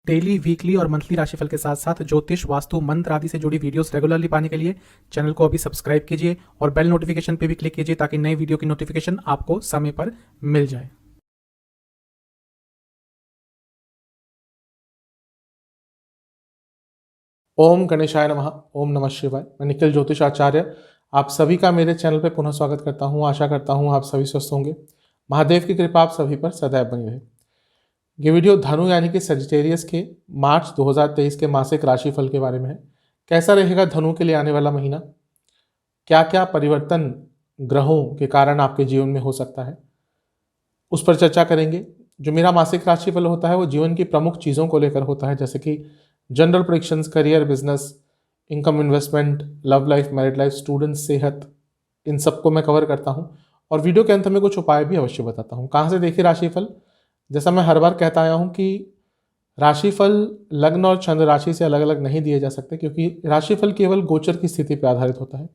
Daily, weekly और monthly राशिफल के साथ साथ ज्योतिष, वास्तु, मंत्र आदि से जुड़ी वीडियोस रेगुलरली पाने के लिए चैनल को अभी सब्सक्राइब कीजिए और बेल नोटिफिकेशन पे भी क्लिक कीजिए ताकि नई वीडियो की नोटिफिकेशन आपको समय पर मिल जाए। ओम गणेशाय नमः। ओम नमः शिवाय। मैं निखिल ज्योतिष आचार्य आप सभी का मेरे चैनल पर पुनः स्वागत करता हूं। आशा करता हूं आप सभी स्वस्थ होंगे। महादेव की कृपा आप सभी पर सदैव बनी रहे। ये वीडियो धनु यानी कि सजिटेरियस के मार्च 2023 के मासिक राशिफल के बारे में है। कैसा रहेगा धनु के लिए आने वाला महीना, क्या क्या परिवर्तन ग्रहों के कारण आपके जीवन में हो सकता है, उस पर चर्चा करेंगे। जो मेरा मासिक राशिफल होता है वो जीवन की प्रमुख चीज़ों को लेकर होता है, जैसे कि general predictions, career, business, income, investment, love life, married life, student, सेहत, इन सबको मैं कवर करता हूँ। और वीडियो के अंत में कुछ उपाय भी अवश्य बताता हूँ। कहाँ से देखिए राशिफल, जैसा मैं हर बार कहता आया हूँ कि राशिफल लग्न और चंद्र राशि से अलग अलग नहीं दिए जा सकते, क्योंकि राशिफल केवल गोचर की स्थिति पर आधारित होता है।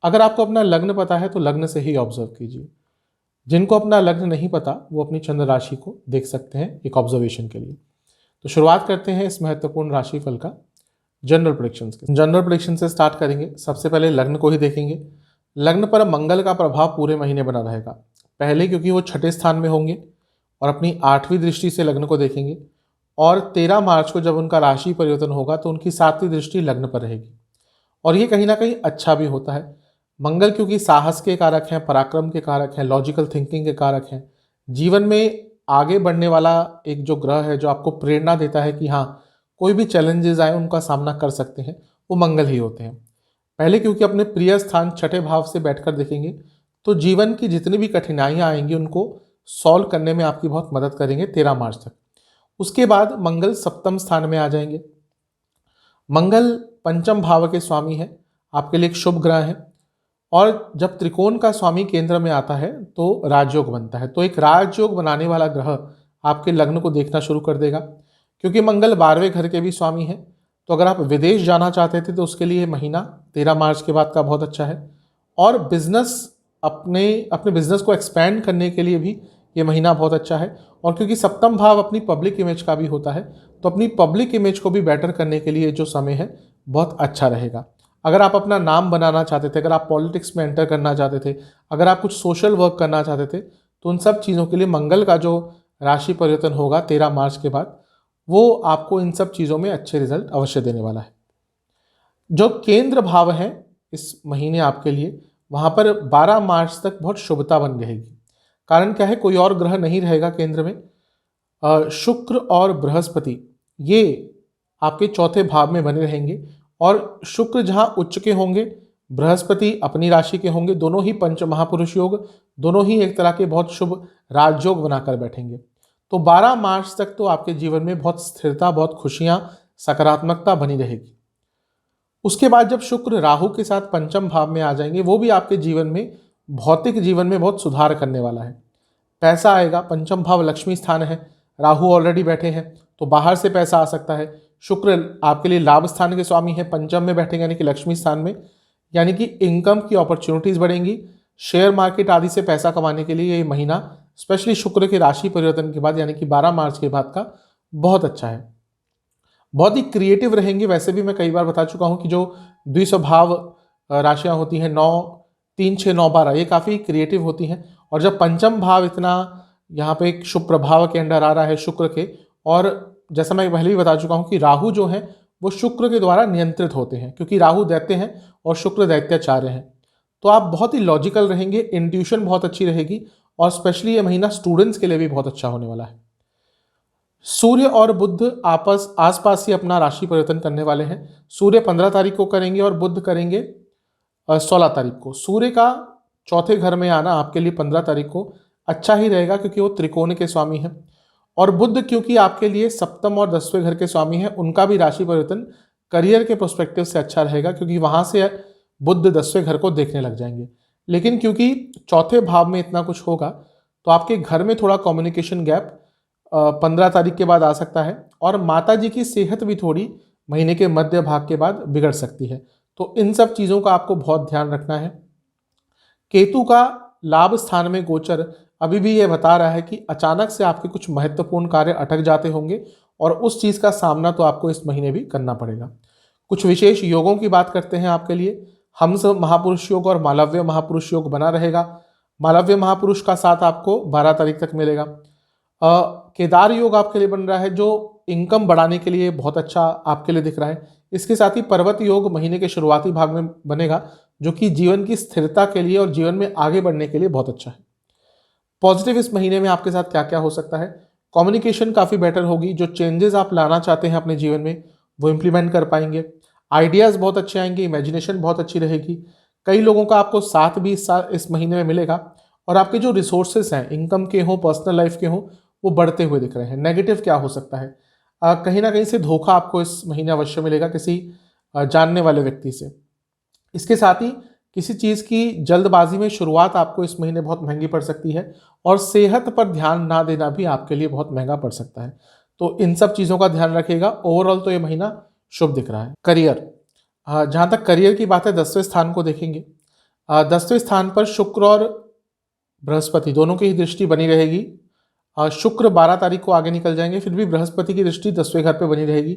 अगर आपको अपना लग्न पता है तो लग्न से ही ऑब्जर्व कीजिए। जिनको अपना लग्न नहीं पता वो अपनी चंद्र राशि को देख सकते हैं एक ऑब्जर्वेशन के लिए। तो शुरुआत करते हैं इस महत्वपूर्ण राशिफल का जनरल प्रेडिक्शंस के। जनरल प्रेडिक्शन से स्टार्ट करेंगे। सबसे पहले लग्न को ही देखेंगे। लग्न पर मंगल का प्रभाव पूरे महीने बना रहेगा। पहले क्योंकि वो छठे स्थान में होंगे और अपनी 8वीं दृष्टि से लग्न को देखेंगे, और 13 मार्च को जब उनका राशि परिवर्तन होगा तो उनकी 7वीं दृष्टि लग्न पर रहेगी। और ये कहीं ना कहीं अच्छा भी होता है। मंगल क्योंकि साहस के कारक हैं, पराक्रम के कारक हैं, लॉजिकल थिंकिंग के कारक हैं, जीवन में आगे बढ़ने वाला एक जो ग्रह है जो आपको प्रेरणा देता है कि हाँ कोई भी चैलेंजेस आए उनका सामना कर सकते हैं, वो मंगल ही होते हैं। पहले क्योंकि अपने प्रिय स्थान छठे भाव से बैठकर देखेंगे तो जीवन की जितनी भी कठिनाइयाँ आएंगी उनको सॉल्व करने में आपकी बहुत मदद करेंगे 13 मार्च तक। उसके बाद मंगल सप्तम स्थान में आ जाएंगे। मंगल पंचम भाव के स्वामी है, आपके लिए एक शुभ ग्रह है। और जब त्रिकोण का स्वामी केंद्र में आता है तो राजयोग बनता है। तो एक राजयोग बनाने वाला ग्रह आपके लग्न को देखना शुरू कर देगा। क्योंकि मंगल 12वें घर के भी स्वामी है, तो अगर आप विदेश जाना चाहते थे तो उसके लिए महीना 13 मार्च के बाद का बहुत अच्छा है। और बिजनेस, अपने अपने बिजनेस को एक्सपैंड करने के लिए भी ये महीना बहुत अच्छा है। और क्योंकि सप्तम भाव अपनी पब्लिक इमेज का भी होता है, तो अपनी पब्लिक इमेज को भी बेटर करने के लिए जो समय है बहुत अच्छा रहेगा। अगर आप अपना नाम बनाना चाहते थे, अगर आप पॉलिटिक्स में एंटर करना चाहते थे, अगर आप कुछ सोशल वर्क करना चाहते थे, तो उन सब चीज़ों के लिए मंगल का जो राशि परिवर्तन होगा 13 मार्च के बाद, वो आपको इन सब चीज़ों में अच्छे रिजल्ट अवश्य देने वाला है। जो केंद्र भाव है इस महीने आपके लिए, वहाँ पर 12 मार्च तक बहुत शुभता बन रहेगी। कारण क्या है, कोई और ग्रह नहीं रहेगा केंद्र में। शुक्र और बृहस्पति ये आपके चौथे भाव में बने रहेंगे। और शुक्र जहाँ उच्च के होंगे, बृहस्पति अपनी राशि के होंगे। दोनों ही पंच महापुरुष योग, दोनों ही एक तरह के बहुत शुभ राजयोग बनाकर बैठेंगे। तो 12 मार्च तक तो आपके जीवन में बहुत स्थिरता, बहुत खुशियाँ, सकारात्मकता बनी रहेगी। उसके बाद जब शुक्र राहु के साथ पंचम भाव में आ जाएंगे, वो भी आपके जीवन में, भौतिक जीवन में बहुत सुधार करने वाला है। पैसा आएगा। पंचम भाव लक्ष्मी स्थान है, राहु ऑलरेडी बैठे हैं तो बाहर से पैसा आ सकता है। शुक्र आपके लिए लाभ स्थान के स्वामी है, पंचम में बैठेंगे यानी कि लक्ष्मी स्थान में, यानी कि इनकम की अपॉर्चुनिटीज बढ़ेंगी। शेयर मार्केट आदि से पैसा कमाने के लिए ये महीना, स्पेशली शुक्र के राशि परिवर्तन के बाद यानी कि 12 मार्च के बाद का, बहुत अच्छा है। बहुत ही क्रिएटिव रहेंगे। वैसे भी मैं कई बार बता चुका हूँ कि जो द्विस्वभाव राशियाँ होती हैं 9, 3, 6, 9, 12, ये काफ़ी क्रिएटिव होती हैं। और जब पंचम भाव इतना यहाँ पे एक शुभ प्रभाव के अंडर आ रहा है शुक्र के, और जैसा मैं पहले भी बता चुका हूँ कि राहु जो है वो शुक्र के द्वारा नियंत्रित होते हैं, क्योंकि राहु दैत्य हैं और शुक्र दैत्याचार्य हैं। तो आप बहुत ही लॉजिकल रहेंगे, इंट्यूशन बहुत अच्छी रहेगी। और स्पेशली ये महीना स्टूडेंट्स के लिए भी बहुत अच्छा होने वाला है। सूर्य और बुध आसपास ही अपना राशि परिवर्तन करने वाले हैं। सूर्य 15 तारीख को करेंगे और बुध करेंगे 16 तारीख को। सूर्य का चौथे घर में आना आपके लिए 15 तारीख को अच्छा ही रहेगा, क्योंकि वो त्रिकोण के स्वामी हैं। और बुध क्योंकि आपके लिए सप्तम और 10वें घर के स्वामी हैं, उनका भी राशि परिवर्तन करियर के प्रोस्पेक्टिव से अच्छा रहेगा, क्योंकि वहाँ से बुध 10वें घर को देखने लग जाएंगे। लेकिन क्योंकि चौथे भाव में इतना कुछ होगा तो आपके घर में थोड़ा कम्युनिकेशन गैप 15 तारीख के बाद आ सकता है। और माता जी की सेहत भी थोड़ी महीने के मध्य भाग के बाद बिगड़ सकती है। तो इन सब चीज़ों का आपको बहुत ध्यान रखना है। केतु का लाभ स्थान में गोचर अभी भी ये बता रहा है कि अचानक से आपके कुछ महत्वपूर्ण कार्य अटक जाते होंगे और उस चीज़ का सामना तो आपको इस महीने भी करना पड़ेगा। कुछ विशेष योगों की बात करते हैं आपके लिए। हंस महापुरुष योग और मालव्य महापुरुष योग बना रहेगा। मालव्य महापुरुष का साथ आपको 12 तारीख तक मिलेगा। केदार योग आपके लिए बन रहा है, जो इनकम बढ़ाने के लिए बहुत अच्छा आपके लिए दिख रहा है। इसके साथ ही पर्वत योग महीने के शुरुआती भाग में बनेगा, जो कि जीवन की स्थिरता के लिए और जीवन में आगे बढ़ने के लिए बहुत अच्छा है। पॉजिटिव इस महीने में आपके साथ क्या क्या हो सकता है? कम्युनिकेशन काफ़ी बेटर होगी। जो चेंजेस आप लाना चाहते हैं अपने जीवन में वो इम्प्लीमेंट कर पाएंगे। आइडियाज़ बहुत अच्छे आएंगे, इमेजिनेशन बहुत अच्छी रहेगी। कई लोगों का आपको साथ भी इस महीने में मिलेगा और आपके जो रिसोर्सेस हैं, इनकम के हों, पर्सनल लाइफ के हों, वो बढ़ते हुए दिख रहे हैं। नेगेटिव क्या हो सकता है? कहीं ना कहीं से धोखा आपको इस महीने अवश्य मिलेगा किसी जानने वाले व्यक्ति से। इसके साथ ही किसी चीज़ की जल्दबाजी में शुरुआत आपको इस महीने बहुत महंगी पड़ सकती है और सेहत पर ध्यान ना देना भी आपके लिए बहुत महंगा पड़ सकता है। तो इन सब चीज़ों का ध्यान रखिएगा। ओवरऑल तो ये महीना शुभ दिख रहा है। करियर, जहाँ तक करियर की बात है, 10वें स्थान को देखेंगे। 10वें स्थान पर शुक्र और बृहस्पति दोनों की ही दृष्टि बनी रहेगी। शुक्र 12 तारीख को आगे निकल जाएंगे, फिर भी बृहस्पति की दृष्टि 10वें घर पे बनी रहेगी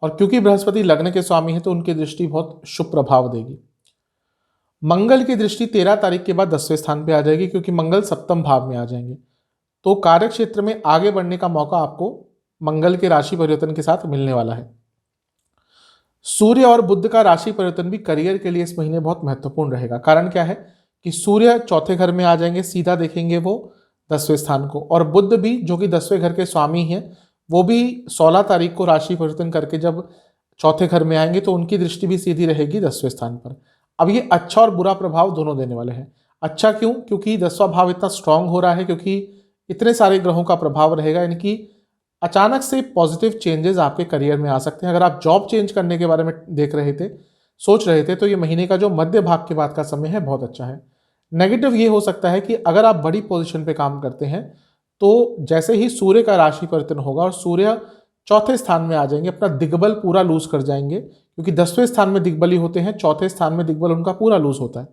और क्योंकि बृहस्पति लग्न के स्वामी है तो उनकी दृष्टि बहुत शुभ प्रभाव देगी। मंगल की दृष्टि 13 तारीख के बाद 10वें स्थान पे आ जाएगी, क्योंकि मंगल सप्तम भाव में आ जाएंगे। तो कार्य क्षेत्र में आगे बढ़ने का मौका आपको मंगल के राशि परिवर्तन के साथ मिलने वाला है। सूर्य और बुध का राशि परिवर्तन भी करियर के लिए इस महीने बहुत महत्वपूर्ण रहेगा। कारण क्या है कि सूर्य चौथे घर में आ जाएंगे, सीधा देखेंगे वो 10वें स्थान को, और बुध भी जो कि 10वें घर के स्वामी हैं वो भी 16 तारीख को राशि परिवर्तन करके जब चौथे घर में आएंगे तो उनकी दृष्टि भी सीधी रहेगी 10वें स्थान पर। अब ये अच्छा और बुरा प्रभाव दोनों देने वाले हैं। अच्छा क्यों? क्योंकि 10वां भाव इतना स्ट्रांग हो रहा है, क्योंकि इतने सारे ग्रहों का प्रभाव रहेगा, यानी कि अचानक से पॉजिटिव चेंजेस आपके करियर में आ सकते हैं। अगर आप जॉब चेंज करने के बारे में देख रहे थे, सोच रहे थे, तो ये महीने का जो मध्य भाग के बाद का समय है बहुत अच्छा है। नेगेटिव ये हो सकता है कि अगर आप बड़ी पोजीशन पे काम करते हैं तो जैसे ही सूर्य का राशि परिवर्तन होगा और सूर्य चौथे स्थान में आ जाएंगे, अपना दिग्बल पूरा लूज कर जाएंगे, क्योंकि 10वें स्थान में दिग्बली होते हैं, चौथे स्थान में दिग्बल उनका पूरा लूज होता है।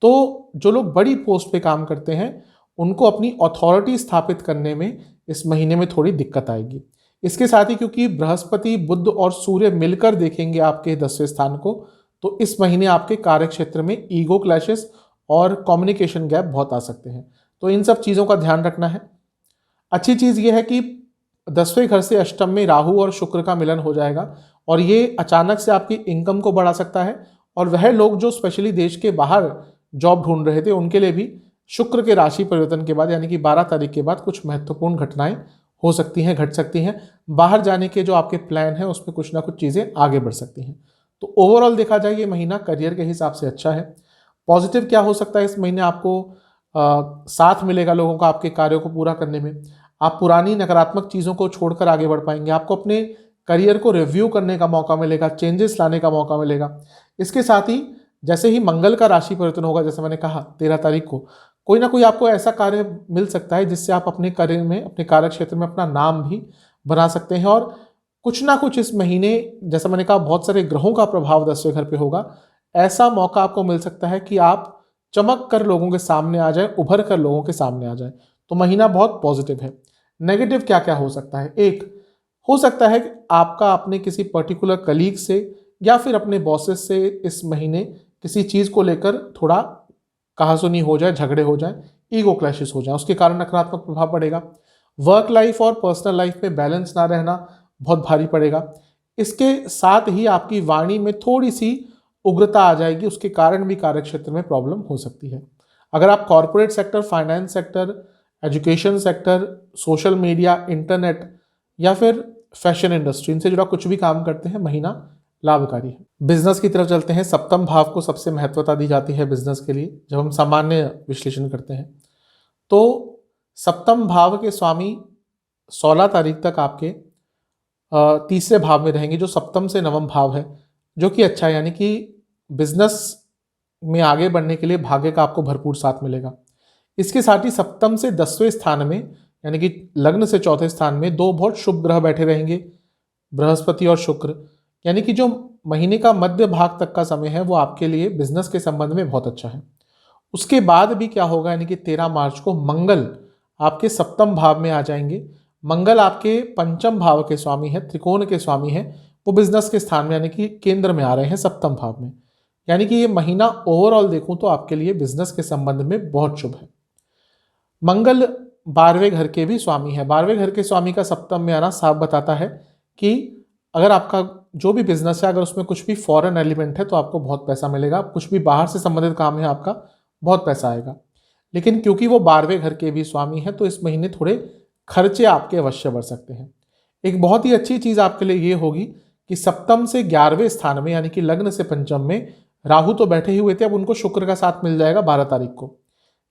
तो जो लोग बड़ी पोस्ट पे काम करते हैं उनको अपनी अथॉरिटी स्थापित करने में इस महीने में थोड़ी दिक्कत आएगी। इसके साथ ही क्योंकि बृहस्पति, बुध और सूर्य मिलकर देखेंगे आपके 10वें स्थान को, तो इस महीने आपके कार्य क्षेत्र में ईगो क्लैशेस और कम्युनिकेशन गैप बहुत आ सकते हैं। तो इन सब चीज़ों का ध्यान रखना है। अच्छी चीज़ यह है कि 10वें घर से अष्टम में राहु और शुक्र का मिलन हो जाएगा और ये अचानक से आपकी इनकम को बढ़ा सकता है। और वह लोग जो स्पेशली देश के बाहर जॉब ढूंढ रहे थे उनके लिए भी शुक्र के राशि परिवर्तन के बाद, यानी कि 12 तारीख के बाद, कुछ महत्वपूर्ण घटनाएं हो सकती हैं, घट सकती हैं। बाहर जाने के जो आपके प्लान हैं उसमें कुछ ना कुछ चीज़ें आगे बढ़ सकती हैं। तो ओवरऑल देखा जाए ये महीना करियर के हिसाब से अच्छा है। पॉजिटिव क्या हो सकता है? इस महीने आपको साथ मिलेगा लोगों का आपके कार्यों को पूरा करने में। आप पुरानी नकारात्मक चीज़ों को छोड़कर आगे बढ़ पाएंगे। आपको अपने करियर को रिव्यू करने का मौका मिलेगा, चेंजेस लाने का मौका मिलेगा। इसके साथ ही जैसे ही मंगल का राशि परिवर्तन होगा, जैसे मैंने कहा 13 तारीख को, कोई ना कोई आपको ऐसा कार्य मिल सकता है जिससे आप अपने करियर में, अपने कार्य क्षेत्र में अपना नाम भी बना सकते हैं। और कुछ ना कुछ इस महीने, जैसा मैंने कहा, बहुत सारे ग्रहों का प्रभाव 10वें घर पे होगा। ऐसा मौका आपको मिल सकता है कि आप चमक कर लोगों के सामने आ जाए, उभर कर लोगों के सामने आ जाए। तो महीना बहुत पॉजिटिव है। नेगेटिव क्या क्या हो सकता है? एक हो सकता है कि आपका अपने किसी पर्टिकुलर कलीग से या फिर अपने बॉसेस से इस महीने किसी चीज़ को लेकर थोड़ा कहासुनी हो जाए, झगड़े हो जाए, ईगो क्लैशेस हो जाए, उसके कारण नकारात्मक प्रभाव पड़ेगा। वर्क लाइफ और पर्सनल लाइफ में बैलेंस ना रहना बहुत भारी पड़ेगा। इसके साथ ही आपकी वाणी में थोड़ी सी उग्रता आ जाएगी, उसके कारण भी कार्यक्षेत्र में प्रॉब्लम हो सकती है। अगर आप corporate sector, finance sector, education sector, social media, internet या फिर फैशन इंडस्ट्री, इनसे जुड़ा कुछ भी काम करते हैं, महीना लाभकारी है। बिजनेस की तरफ चलते हैं। सप्तम भाव को सबसे महत्वता दी जाती है बिजनेस के लिए जब हम सामान्य विश्लेषण करते हैं। तो सप्तम भाव के स्वामी 16 तारीख तक आपके तीसरे भाव में रहेंगे, जो सप्तम से नवम भाव है, जो कि अच्छा है। यानी कि बिजनेस में आगे बढ़ने के लिए भाग्य का आपको भरपूर साथ मिलेगा। इसके साथ ही सप्तम से 10वें स्थान में, यानी कि लग्न से चौथे स्थान में, दो बहुत शुभ ग्रह बैठे रहेंगे, बृहस्पति और शुक्र। यानी कि जो महीने का मध्य भाग तक का समय है वो आपके लिए बिजनेस के संबंध में बहुत अच्छा है। उसके बाद भी क्या होगा, यानी कि 13 मार्च को मंगल आपके सप्तम भाव में आ जाएंगे। मंगल आपके पंचम भाव के स्वामी है, त्रिकोण के स्वामी है, वो बिजनेस के स्थान में यानी कि केंद्र में आ रहे हैं, सप्तम भाव में। यानी कि ये महीना ओवरऑल देखूं तो आपके लिए बिजनेस के संबंध में बहुत शुभ है। मंगल 12वें घर के भी स्वामी है। 12वें घर के स्वामी का सप्तम में आना साफ बताता है कि अगर आपका जो भी बिजनेस है, अगर उसमें कुछ भी फॉरेन एलिमेंट है तो आपको बहुत पैसा मिलेगा। कुछ भी बाहर से संबंधित काम है आपका, बहुत पैसा आएगा। लेकिन क्योंकि वो 12वें घर के भी स्वामी है तो इस महीने थोड़े खर्चे आपके अवश्य बढ़ सकते हैं। एक बहुत ही अच्छी चीज आपके लिए ये होगी कि सप्तम से 11वें स्थान में यानी कि लग्न से पंचम में राहु तो बैठे ही हुए थे, अब उनको शुक्र का साथ मिल जाएगा 12 तारीख को।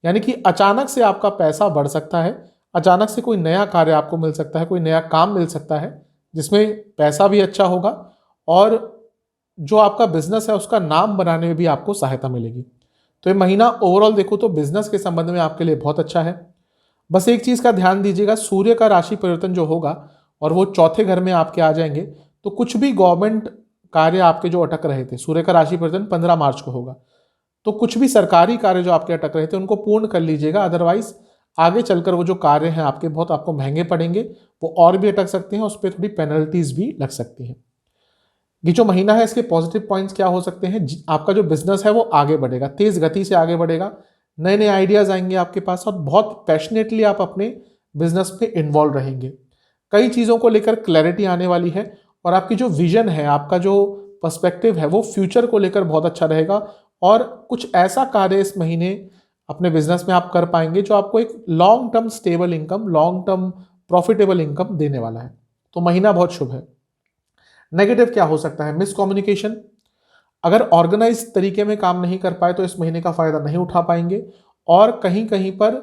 यानी कि अचानक से आपका पैसा बढ़ सकता है, अचानक से कोई नया कार्य आपको मिल सकता है, कोई नया काम मिल सकता है जिसमें पैसा भी अच्छा होगा और जो आपका बिजनेस है उसका नाम बनाने में भी आपको सहायता मिलेगी। तो ये महीना ओवरऑल देखो तो बिजनेस के संबंध में आपके लिए बहुत अच्छा है। बस एक चीज का ध्यान दीजिएगा, सूर्य का राशि परिवर्तन जो होगा और वो चौथे घर में आपके आ जाएंगे तो कुछ भी गवर्नमेंट कार्य आपके जो अटक रहे थे, सूर्य का राशि परिवर्तन 15 मार्च को होगा, तो कुछ भी सरकारी कार्य जो आपके अटक रहे थे उनको पूर्ण कर लीजिएगा। अदरवाइज आगे चलकर वो जो कार्य हैं आपके बहुत आपको महंगे पड़ेंगे, वो और भी अटक सकते हैं, उस पर थोड़ी पेनल्टीज भी लग सकती हैं। ये जो महीना है इसके पॉजिटिव पॉइंट्स क्या हो सकते हैं? आपका जो बिजनेस है वो आगे बढ़ेगा, तेज गति से आगे बढ़ेगा, नए नए आइडियाज आएंगे आपके पास और बहुत पैशनेटली आप अपने बिजनेस में इन्वॉल्व रहेंगे। कई चीज़ों को लेकर क्लैरिटी आने वाली है और आपकी जो विजन है, आपका जो पर्सपेक्टिव है वो फ्यूचर को लेकर बहुत अच्छा रहेगा और कुछ ऐसा कार्य इस महीने अपने बिजनेस में आप कर पाएंगे जो आपको एक long term stable income, long term profitable income देने वाला है। तो महीना बहुत शुभ है। नेगेटिव क्या हो सकता है? मिसकम्युनिकेशन। अगर ऑर्गेनाइज तरीके में काम नहीं कर पाए तो इस महीने का फायदा नहीं उठा पाएंगे और कहीं कहीं पर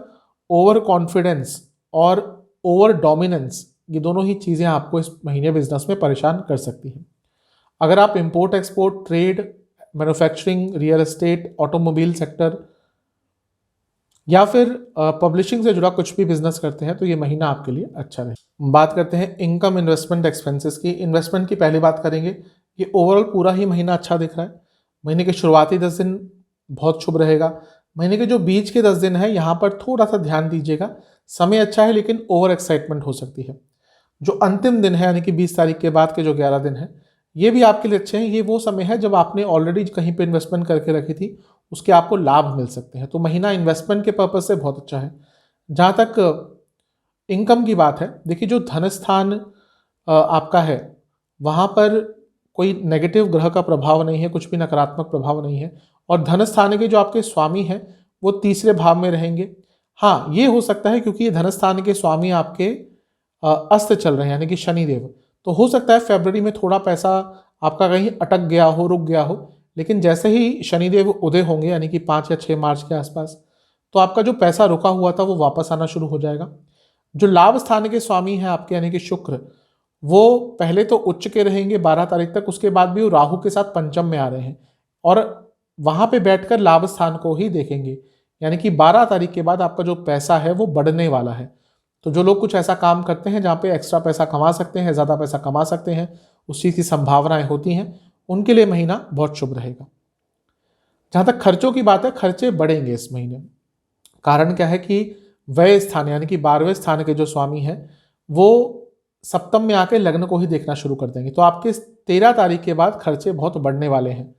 ओवर कॉन्फिडेंस और ओवर डोमिनेंस, ये दोनों ही चीज़ें आपको इस महीने बिजनेस में परेशान कर सकती हैं। अगर आप import export, trade, manufacturing, real estate, automobile sector या फिर पब्लिशिंग से जुड़ा कुछ भी बिजनेस करते हैं तो ये महीना आपके लिए अच्छा रहे। बात करते हैं इनकम, इन्वेस्टमेंट, एक्सपेंसेस की। इन्वेस्टमेंट की पहली बात करेंगे। ये ओवरऑल पूरा ही महीना अच्छा दिख रहा है। महीने के शुरुआती 10 दिन बहुत शुभ रहेगा। महीने के जो बीच के 10 दिन है यहाँ पर थोड़ा सा ध्यान दीजिएगा। समय अच्छा है लेकिन ओवर एक्साइटमेंट हो सकती है। जो अंतिम दिन है यानी कि 20 तारीख के बाद के जो 11 दिन है ये भी आपके लिए अच्छे हैं। ये वो समय है जब आपने ऑलरेडी कहीं पे इन्वेस्टमेंट करके रखी थी, उसके आपको लाभ मिल सकते हैं। तो महीना इन्वेस्टमेंट के पर्पज से बहुत अच्छा है। जहाँ तक इनकम की बात है, देखिए जो धन स्थान आपका है वहाँ पर कोई नेगेटिव ग्रह का प्रभाव नहीं है, कुछ भी नकारात्मक प्रभाव नहीं है और धन स्थान के जो आपके स्वामी हैं वो तीसरे भाव में रहेंगे। हाँ, ये हो सकता है क्योंकि ये धन स्थान के स्वामी आपके अस्त चल रहे हैं यानी कि शनिदेव, तो हो सकता है फरवरी में थोड़ा पैसा आपका कहीं अटक गया हो, रुक गया हो, लेकिन जैसे ही शनिदेव उदय होंगे यानी कि 5 या 6 मार्च के आसपास, तो आपका जो पैसा रुका हुआ था वो वापस आना शुरू हो जाएगा। जो लाभ स्थान के स्वामी हैं आपके यानी कि शुक्र, वो पहले तो उच्च के रहेंगे 12 तारीख तक, उसके बाद भी वो राहु के साथ पंचम में आ रहे हैं और वहां पे बैठकर लाभ स्थान को ही देखेंगे। यानी कि 12 तारीख के बाद आपका जो पैसा है वो बढ़ने वाला है। तो जो लोग कुछ ऐसा काम करते हैं जहाँ पे एक्स्ट्रा पैसा कमा सकते हैं, ज़्यादा पैसा कमा सकते हैं, उस चीज़ की संभावनाएं होती हैं, उनके लिए महीना बहुत शुभ रहेगा। जहाँ तक खर्चों की बात है, खर्चे बढ़ेंगे इस महीने। कारण क्या है कि व्यय स्थान यानी कि 12वें स्थान के जो स्वामी हैं वो सप्तम में आके लग्न को ही देखना शुरू कर देंगे। तो आपके 13 तारीख के बाद खर्चे बहुत बढ़ने वाले हैं।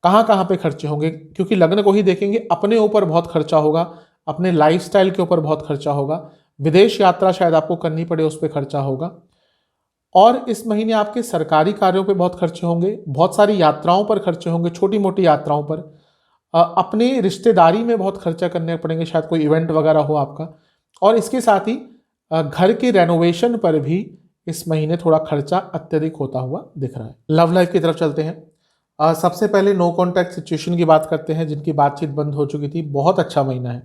कहाँ कहाँ पे खर्चे होंगे? क्योंकि लग्न को ही देखेंगे, अपने ऊपर बहुत खर्चा होगा, अपने लाइफस्टाइल के ऊपर बहुत खर्चा होगा, विदेश यात्रा शायद आपको करनी पड़े उस पर खर्चा होगा और इस महीने आपके सरकारी कार्यों पे बहुत खर्चे होंगे, बहुत सारी यात्राओं पर खर्चे होंगे, छोटी मोटी यात्राओं पर, अपने रिश्तेदारी में बहुत खर्चा करने पड़ेंगे, शायद कोई इवेंट वगैरह हो आपका, और इसके साथ ही घर के रेनोवेशन पर भी इस महीने थोड़ा खर्चा अत्यधिक होता हुआ दिख रहा है। लव लाइफ की तरफ चलते हैं। सबसे पहले नो कॉन्टैक्ट सिचुएशन की बात करते हैं, जिनकी बातचीत बंद हो चुकी थी। बहुत अच्छा महीना है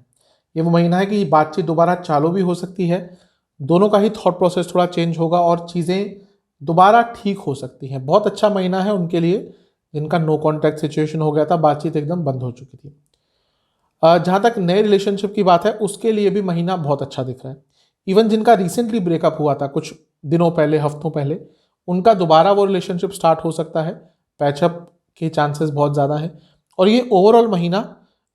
ये। वो महीना है कि बातचीत दोबारा चालू भी हो सकती है, दोनों का ही थॉट प्रोसेस थोड़ा चेंज होगा और चीज़ें दोबारा ठीक हो सकती हैं। बहुत अच्छा महीना है उनके लिए जिनका नो कॉन्टैक्ट सिचुएशन हो गया था, बातचीत एकदम बंद हो चुकी थी। जहाँ तक नए रिलेशनशिप की बात है उसके लिए भी महीना बहुत अच्छा दिख रहा है। इवन जिनका रिसेंटली ब्रेकअप हुआ था कुछ दिनों पहले, हफ्तों पहले, उनका दोबारा वो रिलेशनशिप स्टार्ट हो सकता है। पैचअप के चांसेस बहुत ज़्यादा हैं और ये ओवरऑल महीना,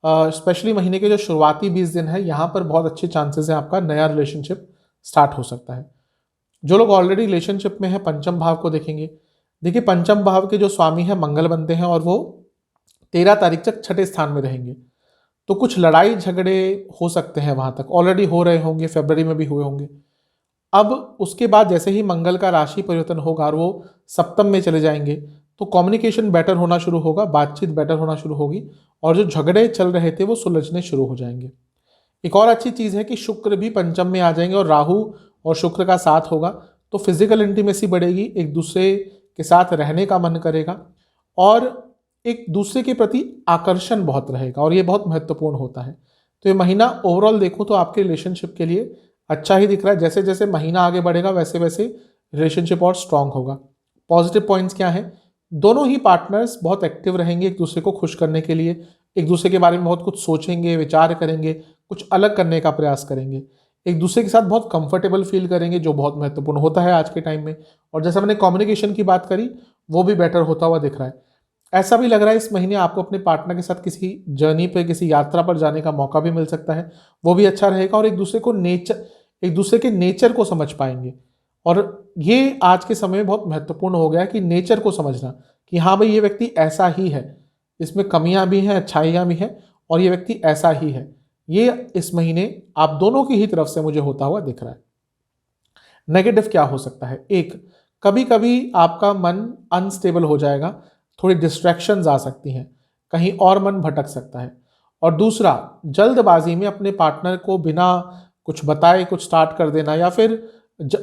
स्पेशली महीने के जो शुरुआती 20 दिन है यहाँ पर बहुत अच्छे चांसेस हैं आपका नया रिलेशनशिप स्टार्ट हो सकता है। जो लोग ऑलरेडी रिलेशनशिप में है पंचम भाव को देखेंगे। देखिए पंचम भाव के जो स्वामी हैं मंगल बनते हैं और वो 13 तारीख तक छठे स्थान में रहेंगे। तो कुछ लड़ाई झगड़े हो सकते हैं, वहां तक ऑलरेडी हो रहे होंगे, फरवरी में भी हुए होंगे। अब उसके बाद जैसे ही मंगल का राशि परिवर्तन होगा और वो सप्तम में चले जाएंगे तो कम्युनिकेशन बेटर होना शुरू होगा, बातचीत बेटर होना शुरू होगी और जो झगड़े चल रहे थे वो सुलझने शुरू हो जाएंगे। एक और अच्छी चीज़ है कि शुक्र भी पंचम में आ जाएंगे और राहु और शुक्र का साथ होगा, तो फिजिकल इंटीमेसी बढ़ेगी, एक दूसरे के साथ रहने का मन करेगा और एक दूसरे के प्रति आकर्षण बहुत रहेगा और ये बहुत महत्वपूर्ण होता है। तो ये महीना ओवरऑल देखूं तो आपके रिलेशनशिप के लिए अच्छा ही दिख रहा है। जैसे जैसे महीना आगे बढ़ेगा वैसे वैसे रिलेशनशिप और स्ट्रांग होगा। पॉजिटिव पॉइंट्स क्या हैं? दोनों ही पार्टनर्स बहुत एक्टिव रहेंगे एक दूसरे को खुश करने के लिए, एक दूसरे के बारे में बहुत कुछ सोचेंगे, विचार करेंगे, कुछ अलग करने का प्रयास करेंगे, एक दूसरे के साथ बहुत कंफर्टेबल फील करेंगे, जो बहुत महत्वपूर्ण होता है आज के टाइम में। और जैसे मैंने कम्युनिकेशन की बात करी वो भी बेटर होता हुआ दिख रहा है। ऐसा भी लग रहा है इस महीने आपको अपने पार्टनर के साथ किसी जर्नी पे, किसी यात्रा पर जाने का मौका भी मिल सकता है, वो भी अच्छा रहेगा और एक दूसरे के नेचर को समझ पाएंगे। और ये आज के समय में बहुत महत्वपूर्ण हो गया है कि नेचर को समझना कि हाँ भाई ये व्यक्ति ऐसा ही है, इसमें कमियां भी हैं, अच्छाइयां भी हैं और ये व्यक्ति ऐसा ही है। ये इस महीने आप दोनों की ही तरफ से मुझे होता हुआ दिख रहा है। नेगेटिव क्या हो सकता है? एक, कभी कभी आपका मन अनस्टेबल हो जाएगा, थोड़ी डिस्ट्रैक्शंस आ सकती हैं, कहीं और मन भटक सकता है। और दूसरा, जल्दबाजी में अपने पार्टनर को बिना कुछ बताए कुछ स्टार्ट कर देना या फिर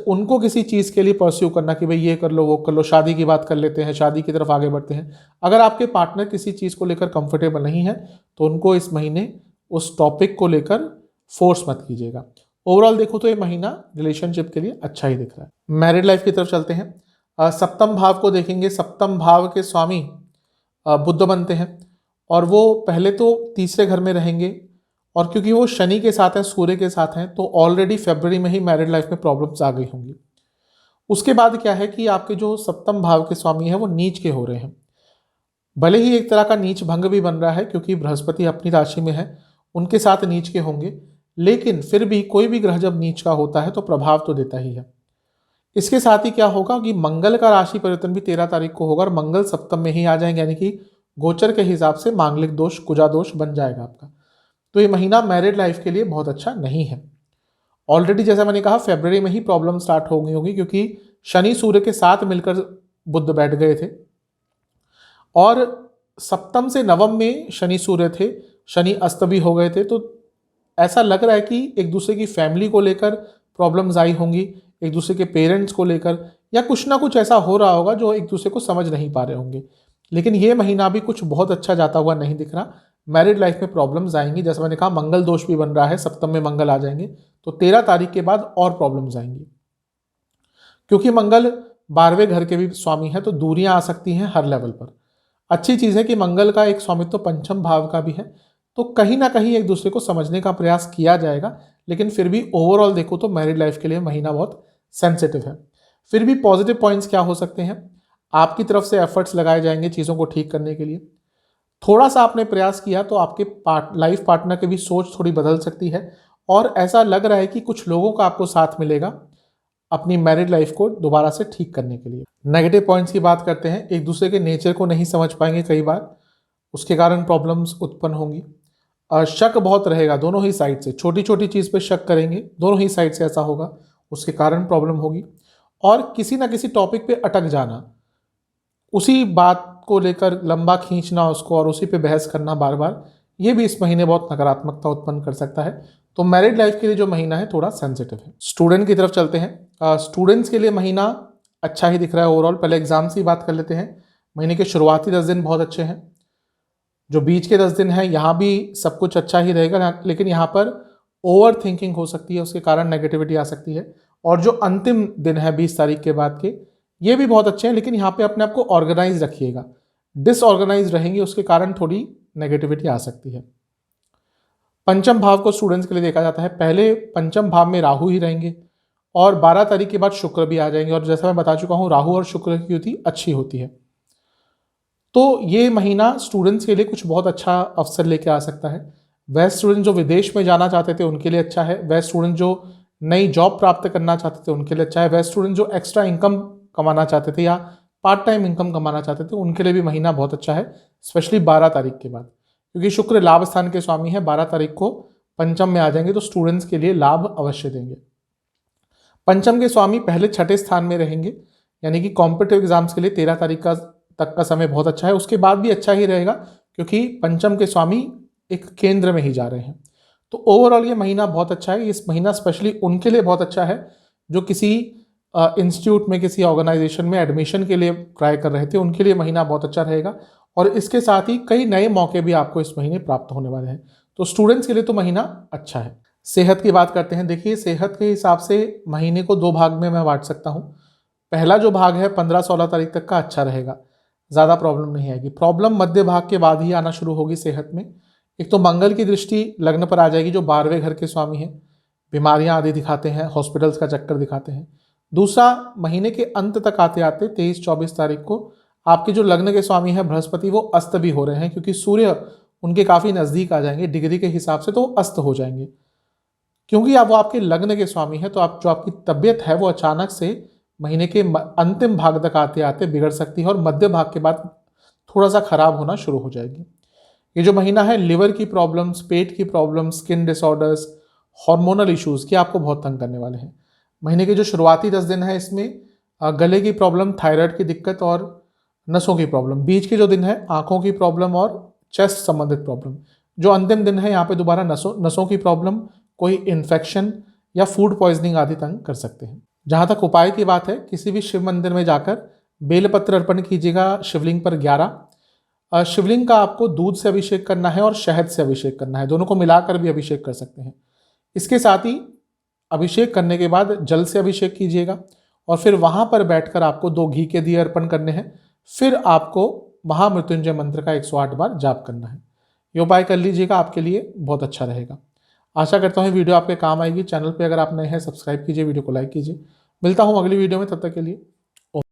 उनको किसी चीज़ के लिए परस्यू करना कि भाई ये कर लो वो कर लो, शादी की बात कर लेते हैं, शादी की तरफ आगे बढ़ते हैं। अगर आपके पार्टनर किसी चीज़ को लेकर कंफर्टेबल नहीं है तो उनको इस महीने उस टॉपिक को लेकर फोर्स मत कीजिएगा। ओवरऑल देखो तो ये महीना रिलेशनशिप के लिए अच्छा ही दिख रहा है। मैरिड लाइफ की तरफ चलते हैं। सप्तम भाव को देखेंगे। सप्तम भाव के स्वामी बुध बनते हैं और वो पहले तो तीसरे घर में रहेंगे और क्योंकि वो शनि के साथ हैं, सूर्य के साथ हैं, तो ऑलरेडी फरवरी में ही मैरिड लाइफ में प्रॉब्लम्स आ गई होंगी। उसके बाद क्या है कि आपके जो सप्तम भाव के स्वामी हैं वो नीच के हो रहे हैं। भले ही एक तरह का नीच भंग भी बन रहा है क्योंकि बृहस्पति अपनी राशि में है, उनके साथ नीच के होंगे, लेकिन फिर भी कोई भी ग्रह जब नीच का होता है तो प्रभाव तो देता ही है। इसके साथ ही क्या होगा कि मंगल का राशि परिवर्तन भी 13 तारीख को होगा और मंगल सप्तम में ही आ जाएंगे, यानी कि गोचर के हिसाब से मांगलिक दोष, कुजा दोष बन जाएगा आपका। तो ये महीना मैरिड लाइफ के लिए बहुत अच्छा नहीं है। ऑलरेडी जैसा मैंने कहा फरवरी में ही प्रॉब्लम स्टार्ट हो गई होगी क्योंकि शनि सूर्य के साथ मिलकर बुध बैठ गए थे और सप्तम से नवम में शनि सूर्य थे, शनि अस्त भी हो गए थे। तो ऐसा लग रहा है कि एक दूसरे की फैमिली को लेकर प्रॉब्लम्स आई होंगी, एक दूसरे के पेरेंट्स को लेकर, या कुछ ना कुछ ऐसा हो रहा होगा जो एक दूसरे को समझ नहीं पा रहे होंगे। लेकिन ये महीना भी कुछ बहुत अच्छा जाता हुआ नहीं दिख रहा। मैरिड लाइफ में प्रॉब्लम्स आएंगी, जैसे मैंने कहा मंगल दोष भी बन रहा है, सप्तम में मंगल आ जाएंगे तो 13 तारीख के बाद और प्रॉब्लम्स आएंगी। क्योंकि मंगल 12वें घर के भी स्वामी है तो दूरियां आ सकती हैं हर लेवल पर। अच्छी चीज़ है कि मंगल का एक स्वामित्व तो पंचम भाव का भी है, तो कहीं ना कहीं एक दूसरे को समझने का प्रयास किया जाएगा। लेकिन फिर भी ओवरऑल देखो तो मैरिड लाइफ के लिए महीना बहुत सेंसिटिव है। फिर भी पॉजिटिव पॉइंट्स क्या हो सकते हैं? आपकी तरफ से एफर्ट्स लगाए जाएंगे चीज़ों को ठीक करने के लिए। थोड़ा सा आपने प्रयास किया तो आपके लाइफ पार्टनर की भी सोच थोड़ी बदल सकती है और ऐसा लग रहा है कि कुछ लोगों का आपको साथ मिलेगा अपनी मैरिड लाइफ को दोबारा से ठीक करने के लिए। नेगेटिव पॉइंट्स की बात करते हैं। एक दूसरे के नेचर को नहीं समझ पाएंगे कई बार, उसके कारण प्रॉब्लम्स उत्पन्न होंगी। शक बहुत रहेगा दोनों ही साइड से, छोटी छोटी चीज़ पे शक करेंगे, दोनों ही साइड से ऐसा होगा, उसके कारण प्रॉब्लम होगी। और किसी ना किसी टॉपिक पे अटक जाना, उसी बात को लेकर लंबा खींचना उसको और उसी पे बहस करना बार बार, ये भी इस महीने बहुत नकारात्मकता उत्पन्न कर सकता है। तो मैरिड लाइफ के लिए जो महीना है थोड़ा सेंसिटिव है। स्टूडेंट की तरफ चलते हैं। स्टूडेंट्स के लिए महीना अच्छा ही दिख रहा है ओवरऑल। पहले एग्जाम्स की बात कर लेते हैं। महीने के शुरुआती 10 दिन बहुत अच्छे हैं, जो बीच के 10 दिन हैं यहाँ भी सब कुछ अच्छा ही रहेगा, लेकिन यहाँ पर ओवर थिंकिंग हो सकती है, उसके कारण नेगेटिविटी आ सकती है। और जो अंतिम दिन है 20 तारीख के बाद के, ये भी बहुत अच्छे हैं, लेकिन यहाँ पे अपने आप को ऑर्गेनाइज रखिएगा। डिसऑर्गेनाइज रहेंगे उसके कारण थोड़ी नेगेटिविटी आ सकती है। पंचम भाव को स्टूडेंट्स के लिए देखा जाता है। पहले पंचम भाव में राहु ही रहेंगे और 12 तारीख के बाद शुक्र भी आ जाएंगे, और जैसा मैं बता चुका हूँ राहु और शुक्र की युति अच्छी होती है। तो ये महीना स्टूडेंट्स के लिए कुछ बहुत अच्छा अवसर लेके आ सकता है। वह स्टूडेंट जो विदेश में जाना चाहते थे उनके लिए अच्छा है, वह स्टूडेंट जो नई जॉब प्राप्त करना चाहते थे उनके लिए अच्छा है। वह स्टूडेंट जो एक्स्ट्रा इनकम कमाना चाहते थे या पार्ट टाइम इनकम कमाना चाहते थे उनके लिए भी महीना बहुत अच्छा है, स्पेशली 12 तारीख के बाद, क्योंकि शुक्र लाभ स्थान के स्वामी है। 12 तारीख को पंचम में आ जाएंगे तो स्टूडेंट्स के लिए लाभ अवश्य देंगे। पंचम के स्वामी पहले छठे स्थान में रहेंगे, यानी कि कॉम्पिटिटिव एग्जाम्स के लिए 13 तारीख तक का समय बहुत अच्छा है। उसके बाद भी अच्छा ही रहेगा क्योंकि पंचम के स्वामी एक केंद्र में ही जा रहे हैं। तो ओवरऑल ये महीना बहुत अच्छा है। इस महीना स्पेशली उनके लिए बहुत अच्छा है जो किसी इंस्टीट्यूट में, किसी ऑर्गेनाइजेशन में एडमिशन के लिए ट्राई कर रहे थे, उनके लिए महीना बहुत अच्छा रहेगा। और इसके साथ ही कई नए मौके भी आपको इस महीने प्राप्त होने वाले हैं। तो स्टूडेंट्स के लिए तो महीना अच्छा है। सेहत की बात करते हैं। देखिए, सेहत के हिसाब से महीने को 2 भाग में मैं बांट सकता हूँ। पहला जो भाग है 15-16 तारीख तक का अच्छा रहेगा, ज़्यादा प्रॉब्लम नहीं आएगी। प्रॉब्लम मध्य भाग के बाद ही आना शुरू होगी सेहत में। एक तो मंगल की दृष्टि लग्न पर आ जाएगी जो 12वें घर के स्वामी हैं, बीमारियां आदि दिखाते हैं, हॉस्पिटल्स का चक्कर दिखाते हैं। दूसरा, महीने के अंत तक आते आते 23-24 तारीख को आपके जो लग्न के स्वामी हैं बृहस्पति, वो अस्त भी हो रहे हैं, क्योंकि सूर्य उनके काफ़ी नज़दीक आ जाएंगे डिग्री के हिसाब से, तो वो अस्त हो जाएंगे। क्योंकि अब वो आपके लग्न के स्वामी हैं, तो आप जो आपकी तबियत है वो अचानक से महीने के अंतिम भाग तक आते आते बिगड़ सकती है और मध्य भाग के बाद थोड़ा सा खराब होना शुरू हो जाएगी। ये जो महीना है लिवर की प्रॉब्लम्स, पेट की problems, skin disorders, hormonal issues की आपको बहुत तंग करने वाले हैं। महीने के जो शुरुआती 10 दिन है इसमें गले की प्रॉब्लम, थायराइड की दिक्कत और नसों की प्रॉब्लम। बीच के जो दिन है आंखों की प्रॉब्लम और चेस्ट संबंधित प्रॉब्लम। जो अंतिम दिन है यहाँ पे दोबारा नसों की प्रॉब्लम, कोई इन्फेक्शन या फूड पॉइजनिंग आदि तंग कर सकते हैं। जहाँ तक उपाय की बात है, किसी भी शिव मंदिर में जाकर बेलपत्र अर्पण कीजिएगा शिवलिंग पर 11। शिवलिंग का आपको दूध से अभिषेक करना है और शहद से अभिषेक करना है, दोनों को मिलाकर भी अभिषेक कर सकते हैं। इसके साथ ही अभिषेक करने के बाद जल से अभिषेक कीजिएगा और फिर वहाँ पर बैठकर आपको 2 घी के दिए अर्पण करने हैं। फिर आपको महामृत्युंजय मंत्र का 108 बार जाप करना है। ये उपाय कर लीजिएगा, आपके लिए बहुत अच्छा रहेगा। आशा करता हूँ वीडियो आपके काम आएगी। चैनल पे अगर आप नए हैं सब्सक्राइब कीजिए, वीडियो को लाइक कीजिए। मिलता हूँ अगली वीडियो में, तब तक के लिए